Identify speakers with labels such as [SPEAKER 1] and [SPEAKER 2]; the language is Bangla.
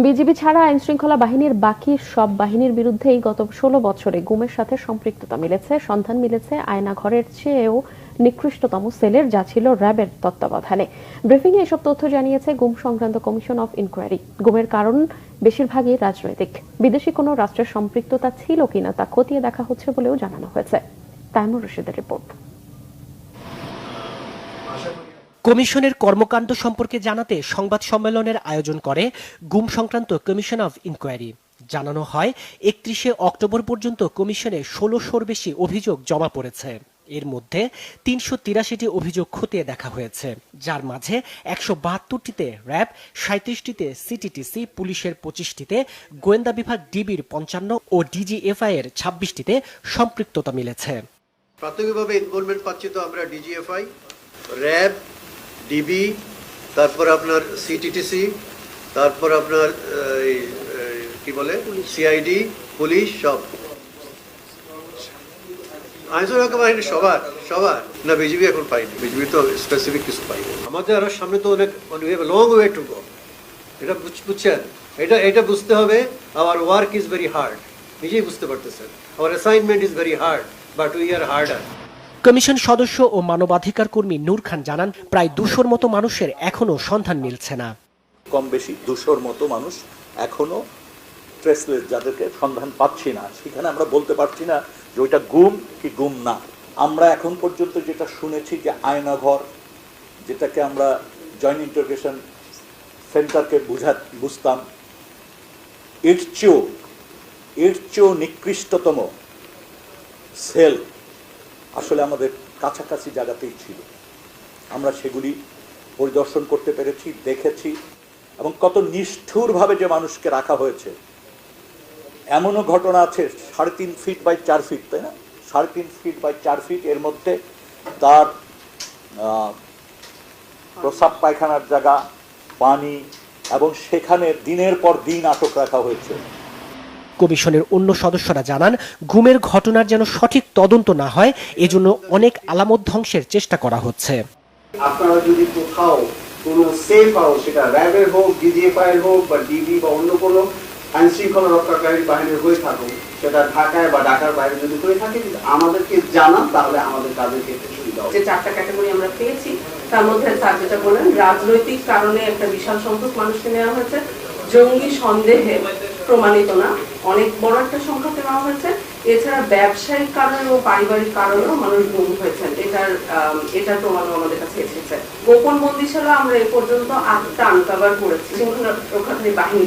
[SPEAKER 1] বিজিবি ছাড়া আইনশৃঙ্খলা বাহিনীর বাকি সব বাহিনীর বিরুদ্ধেই গত ১৬ বছরে গুমের সাথে সম্পৃক্ততা মিলেছে। সন্ধান মিলেছে আয়নাঘরের চেয়েও নিকৃষ্টতম সেলের, যা ছিল র্যাবের তত্ত্বাবধানে। ব্রিফিংয়ে এসব তথ্য জানিয়েছে গুম সংক্রান্ত কমিশন অফ ইনকোয়ারি। গুমের কারণ বেশিরভাগই রাজনৈতিক। বিদেশি কোনো রাষ্ট্রের সম্পৃক্ততা ছিল কিনা তা খতিয়ে দেখা হচ্ছে বলেও জানানো হয়েছে। তাইমুর রশিদের রিপোর্ট।
[SPEAKER 2] কমিশনের কর্মকাণ্ড সম্পর্কে জানাতে সংবাদ সম্মেলনের আয়োজন করে গুম সংক্রান্ত কমিশন অফ ইনকোয়ারি। জানানো হয় ৩১শে অক্টোবর পর্যন্ত কমিশনে ১৬০০-র বেশি অভিযোগ জমা পড়েছে। এর মধ্যে ৩৮৩টি অভিযোগ খতিয়ে দেখা হয়েছে, যার মাঝে ১৭২টিতে র্যাব, ৩৭টিতে সিটিটিসি, পুলিশের ২৫টিতে, গোয়েন্দা বিভাগ ডিবির ৫৫ ও ডিজিএফআই এর ২৬টিতে সম্পৃক্ততা মিলেছে।
[SPEAKER 3] প্রাথমিকভাবে ইনভলভমেন্ট পাচ্ছি তো আমরা ডিজিএফআই, র্যাব, ডিবি, তারপর আপনার সিটিটিসি, তারপর আপনার কি বলে সিআইডি, পুলিশ, সব আইনশৃঙ্খলা বাহিনী সবার না। বিজিবি এখন পাইনি, বিজিবি তো স্পেসিফিক কিছু পাইনি। আমাদের আরো সামনে তো অনেক লং ওয়ে টু গো। এটা বুঝছেন, এটা বুঝতে হবে। Our work is very hard, নিজেই বুঝতে পারতেছেন। Our assignment is very hard, but we are harder.
[SPEAKER 2] Commission সদস্য ও মানবাধিকার কর্মী নূর খান জানান, প্রায় ২০০-র মতো মানুষের এখনো সন্ধান মিলছে না।
[SPEAKER 4] কম বেশি ২০০-র মতো মানুষ এখনো ট্রেসলেস, যাদেরকে সন্ধান পাচ্ছি না। সেখানে আমরা বলতে পারছি না যে ওইটা গুম কি গুম না। আমরা এখন পর্যন্ত যেটা শুনেছি যে আয়নাঘর, যেটাকে আমরা জয়েন্ট ইন্টারোগেশন সেন্টারকে বুঝতাম, এর চেয়েও নিকৃষ্টতম সেল আসলে আমাদের কাছাকাছি জায়গাতেই ছিল। আমরা সেগুলি পরিদর্শন করতে পেরেছি, দেখেছি, এবং কত নিষ্ঠুরভাবে যে মানুষকে রাখা হয়েছে। এমনও ঘটনা আছে ৩.৫ ফিট বাই ৪ ফিট, তাই না? ৩.৫ ফিট বাই ৪ ফিট, এর মধ্যে তার প্রস্রাব পায়খানার জায়গা, পানি, এবং সেখানে দিনের পর দিন আটক রাখা হয়েছে।
[SPEAKER 2] কমিশনের অন্য সদস্যরা জানান, গুমের ঘটনার যেন সঠিক তদন্ত না হয়, এজন্য অনেক আলামত ধ্বংসের চেষ্টা করা হচ্ছে।
[SPEAKER 5] আপনারা যদি কোথাও কোনো সেফ হাউস, সেটা র্যাবের হোক, ডিজিএফআই এর হোক, বা ডিবি বা অন্য কোনো আইন শৃঙ্খলা রক্ষাকারী বাহিনীর হয়ে থাকুক, সেটা ঢাকায় বা ঢাকার বাইরে যদি হয়ে থাকে, আমাদেরকে জানান, তাহলে আমাদের কাজের ক্ষেত্রে সুবিধা হবে।
[SPEAKER 6] যে 4টা ক্যাটাগরি আমরা পেয়েছি, তার মধ্যে স্যার যেটা বলেন, রাজনৈতিক কারণে একটা বিশাল সংখ্যক মানুষকে নেওয়া হয়েছে, জঙ্গি সন্দেহে প্রমাণিত না অনেক বড় একটা সংখ্যাকে নেওয়া হয়েছে। এছাড়া ব্যবসায়িক কারণে ও পারিবারিক কারণেও মানুষ গুম হয়েছেন, এটার প্রমাণও আমাদের কাছে এসেছে। গোপন বন্দিশালা আমরা এ পর্যন্ত 8টা আনকভার করেছি শৃঙ্খলা রক্ষাকারী বাহিনী